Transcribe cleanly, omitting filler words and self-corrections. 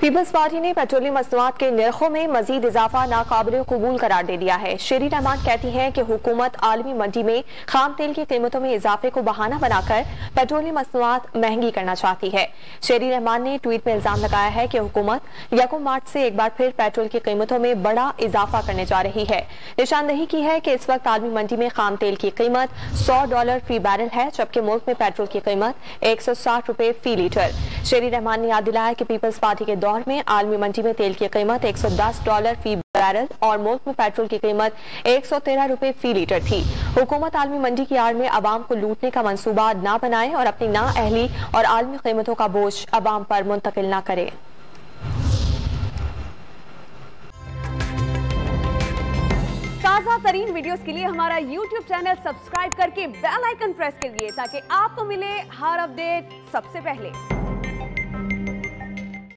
Peoples party ने petroleum मसनूआत के निर्खों में मजीद इजाफा नाकाबिल कबूल करार दे दिया है। शेरी रहमान कहती हैं कि हुकूमत आलमी मंडी में खाम तेल की कीमतों में इजाफे को बहाना बनाकर पेट्रोलियम मसनूआत महंगी करना चाहती है। शेरी रहमान ने ट्वीट में इल्जाम लगाया है कि हुकूमत 1 मार्च से एक बार फिर पेट्रोल की कीमतों में बड़ा इजाफा करने जा रही है। निशानदही की है कि इस वक्त आलमी मंडी में खाम तेल की कीमत $100 फी बैरल है, जबकि मुल्क में पेट्रोल की कीमत ₹160 फी लीटर। शेरी रहमान ने याद दिलाया कि पीपल्स पार्टी के दौर में आलमी मंडी में तेल की कीमत $110 फी बैरल और मुल्क में पेट्रोल की कीमत ₹113 फी लीटर थी। हुकूमत आलमी मंडी की आड़ में अवाम को लूटने का मंसूबा न बनाए और अपनी नाअहली और आलमी कीमतों का बोझ अवाम पर मुंतकिल न करे। ताज़ा तरीन वीडियोस के लिए हमारा YouTube चैनल सब्सक्राइब करके बेल आइकन प्रेस करिए ताकि आपको मिले हर अपडेट सबसे पहले।